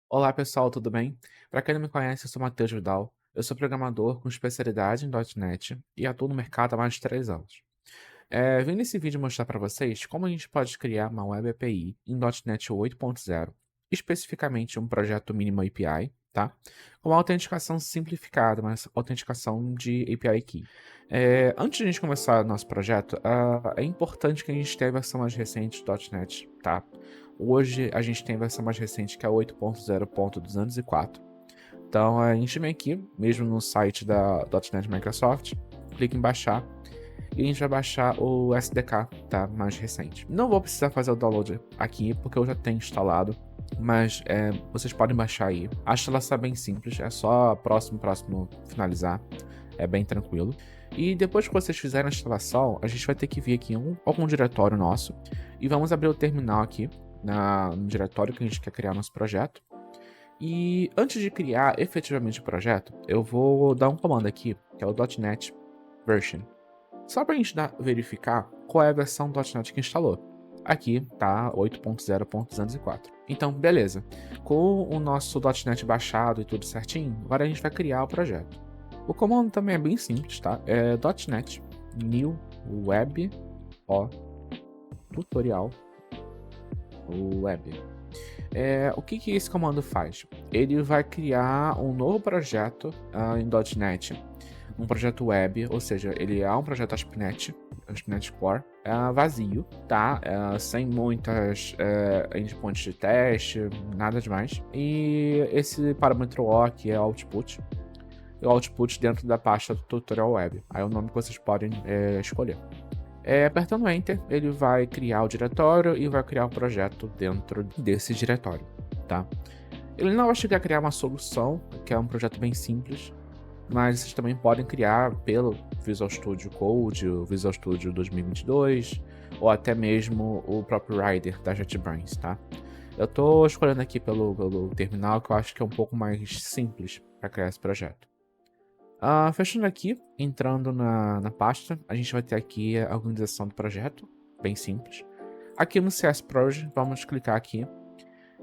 Olá pessoal, tudo bem? Para quem não me conhece, eu sou Matheus Vidal. Eu sou programador com especialidade em .NET e atuo no mercado há mais de 3 anos. Vim nesse vídeo mostrar para vocês como a gente pode criar uma Web API em .NET 8.0, especificamente um projeto Minimal API, tá? Com uma autenticação simplificada, mas autenticação de API Key. Antes de a gente começar nosso projeto, é importante que a gente tenha a versão mais recente do .NET, tá? Hoje a gente tem a versão mais recente que é 8.0.204. Então a gente vem aqui, mesmo no site da .NET Microsoft, clica em baixar e a gente vai baixar o SDK, tá? Mais recente. Não vou precisar fazer o download aqui, porque eu já tenho instalado, mas vocês podem baixar aí. A instalação é bem simples, é só próximo finalizar, é bem tranquilo. E depois que vocês fizerem a instalação, a gente vai ter que vir aqui em algum diretório nosso e vamos abrir o terminal aqui no diretório que a gente quer criar nosso projeto. E antes de criar efetivamente o projeto, eu vou dar um comando aqui, que é o .NET Version. Só para a gente verificar qual é a versão do .NET que instalou. Aqui tá 8.0.204. Então, beleza. Com o nosso .NET baixado e tudo certinho, agora a gente vai criar o projeto. O comando também é bem simples, tá? É .NET New Web Tutorial Web. O que esse comando faz? Ele vai criar um novo projeto em .NET, um projeto web, ou seja, ele é um projeto ASP.NET Core, vazio, tá? Sem muitas endpoints de teste, nada demais. E esse parâmetro O aqui é output, e o output dentro da pasta do tutorial web. Aí é o nome que vocês podem escolher. Apertando Enter, ele vai criar o diretório e vai criar o projeto dentro desse diretório, tá? Ele não vai chegar a criar uma solução, que é um projeto bem simples, mas vocês também podem criar pelo Visual Studio Code, o Visual Studio 2022, ou até mesmo o próprio Rider da JetBrains, tá? Eu tô escolhendo aqui pelo terminal, que eu acho que é um pouco mais simples para criar esse projeto. Fechando aqui, entrando na pasta, a gente vai ter aqui a organização do projeto, bem simples. Aqui no CS Project, vamos clicar aqui.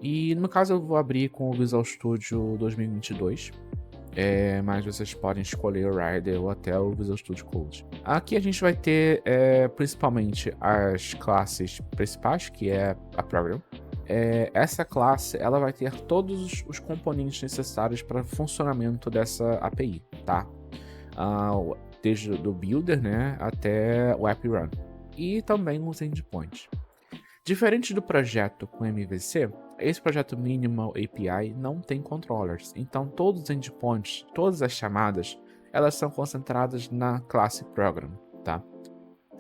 E no meu caso eu vou abrir com o Visual Studio 2022, mas vocês podem escolher o Rider ou até o Visual Studio Code. Aqui a gente vai ter principalmente as classes principais, que é a Program. Essa classe ela vai ter todos os componentes necessários para o funcionamento dessa API, tá? Desde do builder, né, até o app run. E também os endpoints. Diferente do projeto com MVC, esse projeto Minimal API não tem controllers, então todos os endpoints, todas as chamadas, elas são concentradas na classe Program, tá?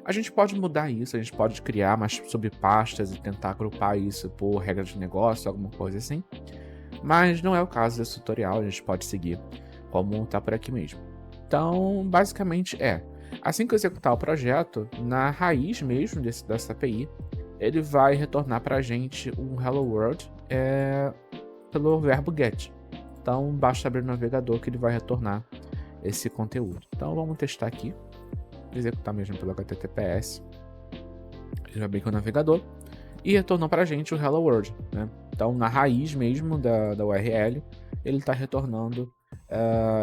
A gente pode mudar isso, a gente pode criar mais subpastas e tentar agrupar isso por regra de negócio, alguma coisa assim, mas não é o caso desse tutorial, a gente pode seguir como tá por aqui mesmo. Então, basicamente assim que eu executar o projeto, na raiz mesmo dessa API, ele vai retornar para a gente um Hello World pelo verbo get. Então, basta abrir o navegador que ele vai retornar esse conteúdo. Então, vamos testar aqui, executar mesmo pelo HTTPS. Ele vai abrir com o navegador e retornou para a gente o Hello World, né? Então, na raiz mesmo da URL, ele está retornando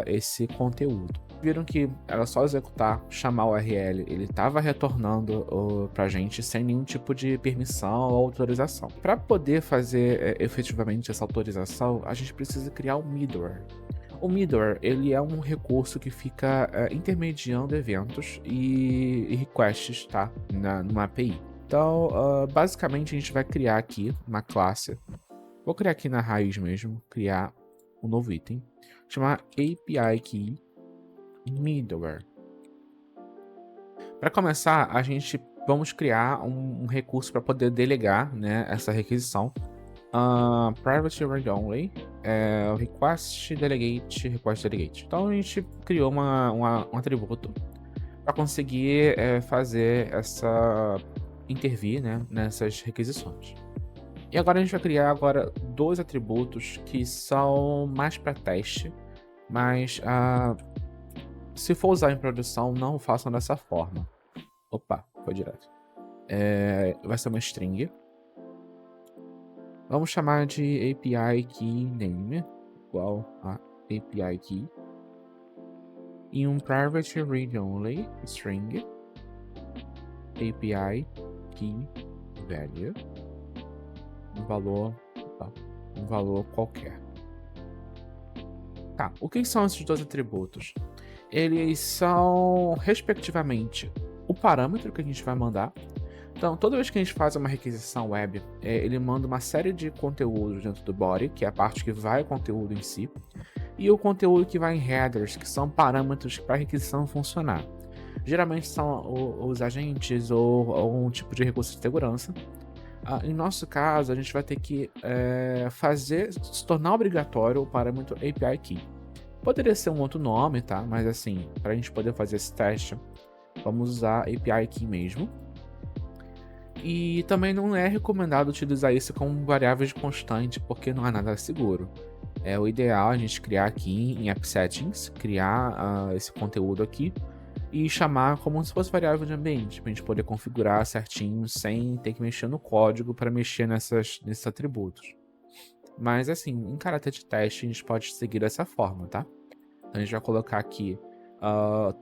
esse conteúdo. Viram que era só executar, chamar o URL, ele estava retornando para a gente sem nenhum tipo de permissão ou autorização. Para poder fazer efetivamente essa autorização, a gente precisa criar um middleware. O middleware ele é um recurso que fica intermediando eventos e requests, tá? Numa API. Então, basicamente a gente vai criar aqui uma classe. Vou criar aqui na raiz mesmo, criar um novo item, chamar API Key Middleware. Para começar, vamos criar um recurso para poder delegar, né, essa requisição. Private Read Only, Request Delegate. Então a gente criou um atributo para conseguir fazer intervir, né, nessas requisições. E agora a gente vai criar dois atributos que são mais para teste, mas se for usar em produção, não façam dessa forma. Opa, foi direto. Vai ser uma string. Vamos chamar de API Key Name, igual a API Key. E um private read only string API Key Value, um valor qualquer. Tá, o que são esses dois atributos? Eles são, respectivamente, o parâmetro que a gente vai mandar. Então, toda vez que a gente faz uma requisição web, ele manda uma série de conteúdos dentro do body, que é a parte que vai o conteúdo em si, e o conteúdo que vai em headers, que são parâmetros para a requisição funcionar. Geralmente são os agentes ou algum tipo de recurso de segurança. Em nosso caso, a gente vai ter que se tornar obrigatório o parâmetro API Key. Poderia ser um outro nome, tá? Mas assim, para a gente poder fazer esse teste, vamos usar API Key mesmo. E também não é recomendado utilizar isso como variável de constante, porque não é nada seguro. É o ideal a gente criar aqui em App Settings, criar esse conteúdo aqui e chamar como se fosse variável de ambiente, para a gente poder configurar certinho sem ter que mexer no código para mexer nesses atributos. Mas assim, em caráter de teste, a gente pode seguir dessa forma, tá? Então a gente vai colocar aqui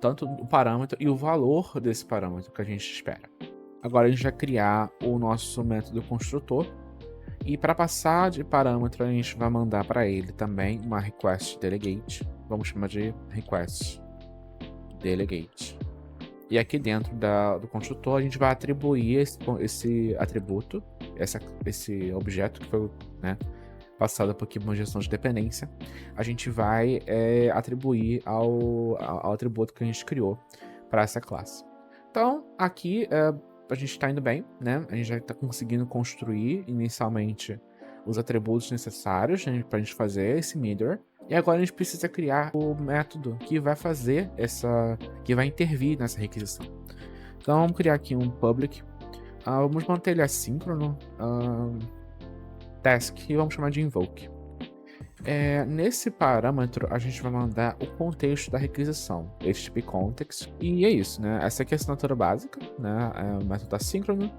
tanto o parâmetro e o valor desse parâmetro que a gente espera. Agora a gente vai criar o nosso método construtor. E para passar de parâmetro, a gente vai mandar para ele também uma request delegate. Vamos chamar de request delegate. E aqui dentro do construtor, a gente vai atribuir esse atributo, esse objeto que foi, né, passado por aqui uma gestão de dependência. A gente vai atribuir ao atributo que a gente criou para essa classe. Então, aqui a gente está indo bem, né? A gente já está conseguindo construir inicialmente os atributos necessários para a gente fazer esse middleware. E agora a gente precisa criar o método que vai fazer que vai intervir nessa requisição. Então vamos criar aqui um public. Vamos manter ele assíncrono. Task e vamos chamar de invoke. Nesse parâmetro, a gente vai mandar o contexto da requisição, HTTP context, e é isso, né? Essa aqui é a assinatura básica, né? É o método assíncrono,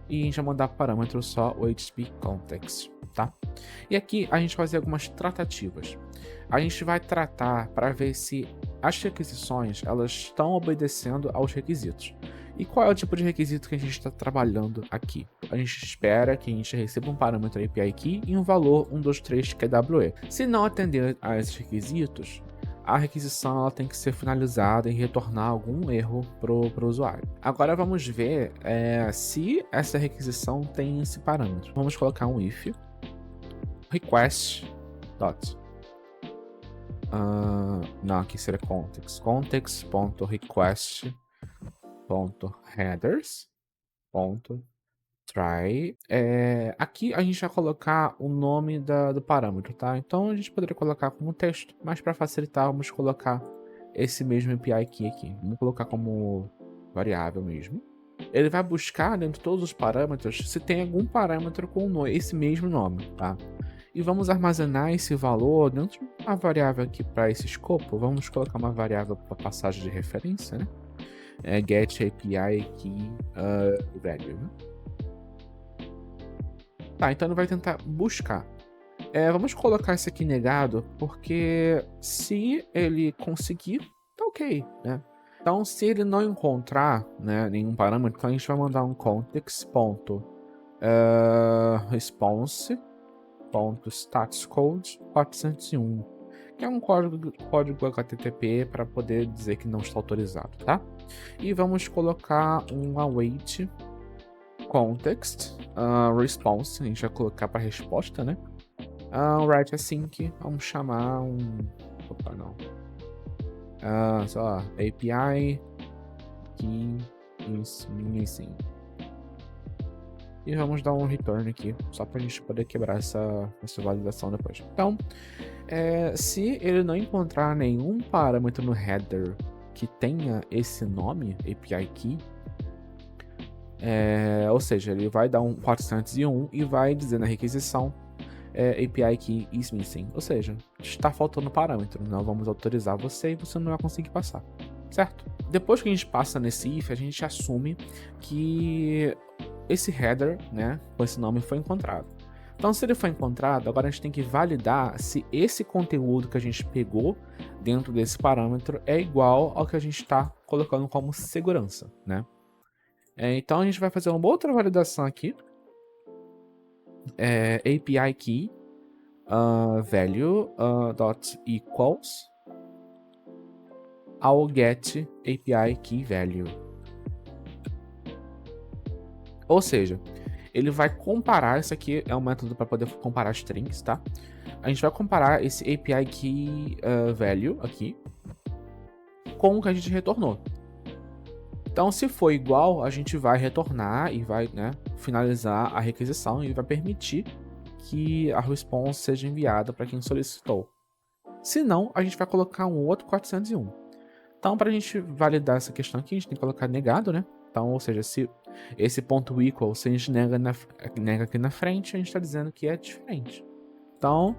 e a gente vai mandar parâmetro só o HTTP context, tá? E aqui a gente vai fazer algumas tratativas. A gente vai tratar para ver se as requisições elas estão obedecendo aos requisitos. E qual é o tipo de requisito que a gente está trabalhando aqui? A gente espera que a gente receba um parâmetro API Key e um valor 123 QWE. Se não atender a esses requisitos, a requisição ela tem que ser finalizada e retornar algum erro para o usuário. Agora vamos ver se essa requisição tem esse parâmetro. Vamos colocar um if request dot. Não, aqui seria context.request .headers.try. Aqui a gente vai colocar o nome do parâmetro, tá? Então a gente poderia colocar como texto, mas para facilitar vamos colocar esse mesmo API key aqui. Vamos colocar como variável mesmo. Ele vai buscar dentro de todos os parâmetros se tem algum parâmetro com esse mesmo nome, tá? E vamos armazenar esse valor dentro de uma variável aqui para esse escopo. Vamos colocar uma variável para passagem de referência, né? Get API Key Value. Né? Tá, então ele vai tentar buscar. Vamos colocar isso aqui negado, porque se ele conseguir, tá ok, né? Então, se ele não encontrar, né, nenhum parâmetro, então a gente vai mandar um context.response.statuscode 401, que é um código HTTP para poder dizer que não está autorizado, tá? E vamos colocar um await context response, a gente vai colocar para resposta, né? Write async, vamos chamar sei lá, API key is missing. E vamos dar um return aqui, só para a gente poder quebrar essa validação depois. Então, se ele não encontrar nenhum parâmetro no header que tenha esse nome, API Key, ou seja, ele vai dar um 401 e vai dizer na requisição API Key is missing, ou seja, está faltando parâmetro, não vamos autorizar você e você não vai conseguir passar, certo? Depois que a gente passa nesse if, a gente assume que esse header, né, com esse nome foi encontrado. Então, se ele foi encontrado, agora a gente tem que validar se esse conteúdo que a gente pegou dentro desse parâmetro é igual ao que a gente está colocando como segurança, né? Então, a gente vai fazer uma outra validação aqui. API key value dot equals ao get API key value. Ou seja, ele vai comparar, isso aqui é um método para poder comparar strings, tá? A gente vai comparar esse API key value aqui com o que a gente retornou. Então, se for igual, a gente vai retornar e vai, né, finalizar a requisição e vai permitir que a response seja enviada para quem solicitou. Se não, a gente vai colocar um outro 401. Então, para a gente validar essa questão aqui, a gente tem que colocar negado, né? Então, ou seja, se esse ponto equal, se a gente nega aqui na frente, a gente está dizendo que é diferente. Então,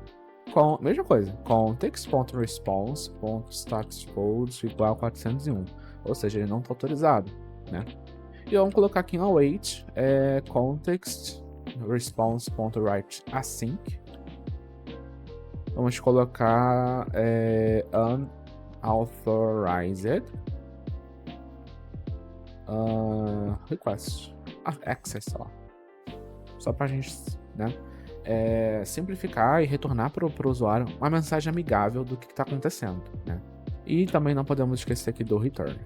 mesma coisa, context.response.statuscode igual a 401. Ou seja, ele não está autorizado, né? E vamos colocar aqui em await context response.write async. Vamos colocar unauthorized request access, só para a gente, né, simplificar e retornar para o usuário uma mensagem amigável do que está acontecendo, né? E também não podemos esquecer aqui do return.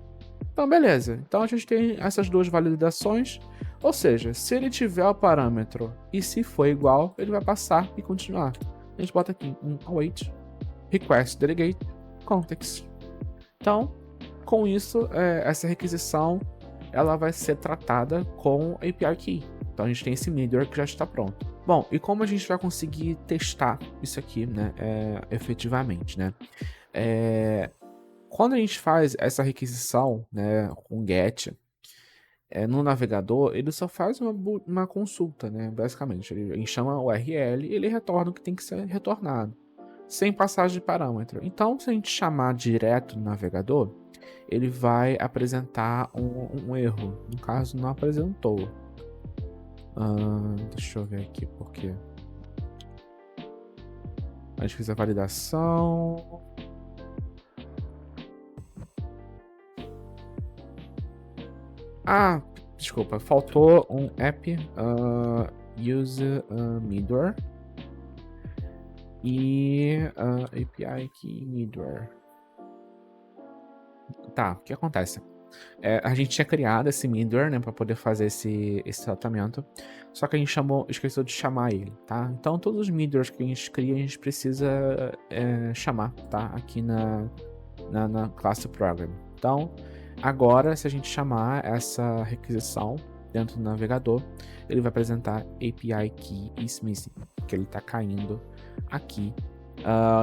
Então, beleza. Então, a gente tem essas duas validações. Ou seja, se ele tiver o parâmetro e se for igual, ele vai passar e continuar. A gente bota aqui um await request delegate context. Então, com isso, essa requisição ela vai ser tratada com API Key. Então, a gente tem esse middleware que já está pronto. Bom, e como a gente vai conseguir testar isso aqui, né, efetivamente, né? Quando a gente faz essa requisição, né, com GET, no navegador, ele só faz uma consulta, né, basicamente. Ele chama o URL e ele retorna o que tem que ser retornado, sem passagem de parâmetro. Então, se a gente chamar direto no navegador, ele vai apresentar um erro. No caso, não apresentou. Deixa eu ver aqui, porque a gente fez a validação. Desculpa, faltou um app use middleware e API key middleware. Tá, o que acontece? A gente tinha criado esse middleware, né, para poder fazer esse tratamento, só que a gente esqueceu de chamar ele, tá? Então todos os middlewares que a gente cria, a gente precisa chamar, tá? Aqui na classe program. Então, agora, se a gente chamar essa requisição dentro do navegador, ele vai apresentar API Key is missing, que ele está caindo aqui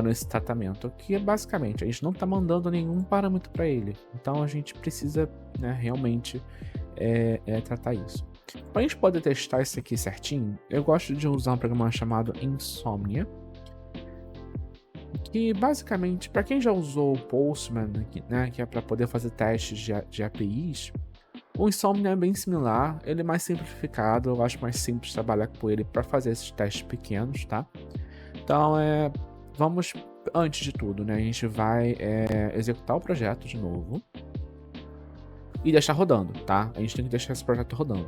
nesse tratamento, que é basicamente a gente não está mandando nenhum parâmetro para ele, então a gente precisa, né, realmente tratar isso. Para a gente poder testar isso aqui certinho, eu gosto de usar um programa chamado Insomnia, que basicamente, para quem já usou o Postman, né, que é para poder fazer testes de APIs, o Insomnia é bem similar, ele é mais simplificado, eu acho mais simples trabalhar com ele para fazer esses testes pequenos, tá? Então, vamos, antes de tudo, né, a gente vai executar o projeto de novo e deixar rodando, tá? A gente tem que deixar esse projeto rodando.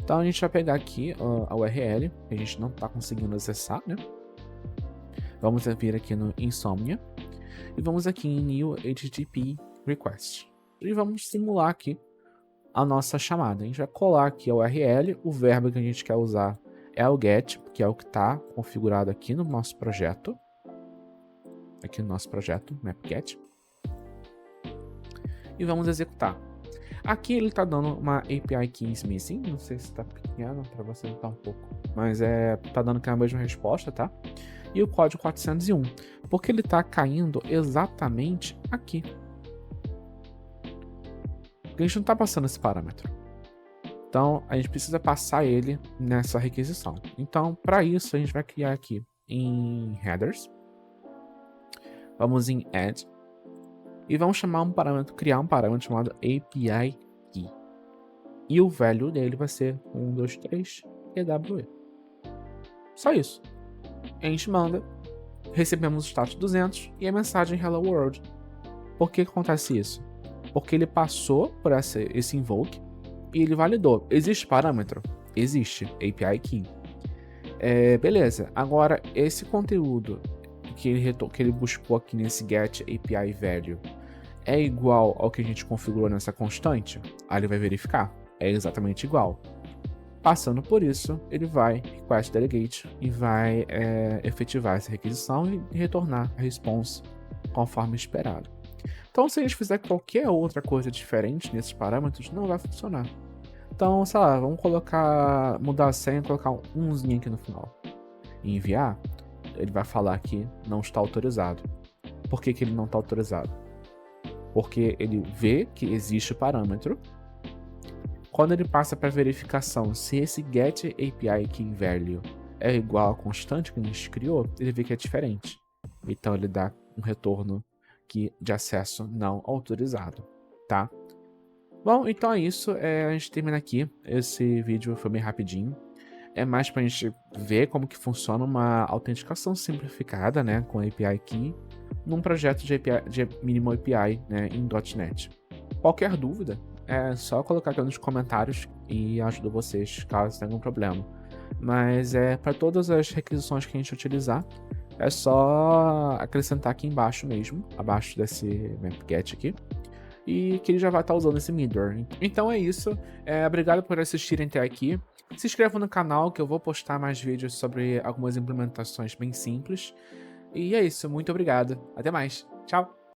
Então, a gente vai pegar aqui a URL, que a gente não está conseguindo acessar, né? Vamos vir aqui no Insomnia e vamos aqui em New HTTP Request. E vamos simular aqui a nossa chamada. A gente vai colar aqui a URL, o verbo que a gente quer usar é o get, que é o que está configurado aqui no nosso projeto. Aqui no nosso projeto, mapget. E vamos executar. Aqui ele está dando uma API Key is missing. Não sei se está pequeno, para você notar um pouco. Mas está dando aqui a mesma resposta, tá? E o código 401, porque ele está caindo exatamente aqui. Porque a gente não está passando esse parâmetro. Então, a gente precisa passar ele nessa requisição. Então, para isso, a gente vai criar aqui em headers. Vamos em add. E vamos criar um parâmetro chamado API Key. E o value dele vai ser 123 EWE. Só isso. A gente manda, recebemos o status 200 e a mensagem Hello World. Por que acontece isso? Porque ele passou por esse invoke e ele validou. Existe parâmetro? Existe. API Key. Beleza. Agora, esse conteúdo que ele buscou aqui nesse get API value é igual ao que a gente configurou nessa constante? Aí ele vai verificar. É exatamente igual. Passando por isso, ele vai request delegate e vai efetivar essa requisição e retornar a response conforme esperado. Então, se a gente fizer qualquer outra coisa diferente nesses parâmetros, não vai funcionar. Então, sei lá, vamos mudar a senha e colocar um umzinho aqui no final. E enviar, ele vai falar que não está autorizado. Por que ele não está autorizado? Porque ele vê que existe o parâmetro. Quando ele passa para verificação se esse get API key value é igual à constante que a gente criou, ele vê que é diferente. Então ele dá um retorno de acesso não autorizado, tá? Bom, então é isso. A gente termina aqui. Esse vídeo foi bem rapidinho. É mais pra gente ver como que funciona uma autenticação simplificada, né, com API Key, num projeto de Minimal API, né, em .NET. Qualquer dúvida, é só colocar aqui nos comentários e ajudo vocês, caso tenha algum problema. Mas para todas as requisições que a gente utilizar, é só acrescentar aqui embaixo mesmo, abaixo desse map-get aqui, e que ele já vai estar usando esse middleware. Então é isso. Obrigado por assistirem até aqui. Se inscrevam no canal que eu vou postar mais vídeos sobre algumas implementações bem simples. E é isso, muito obrigado. Até mais. Tchau!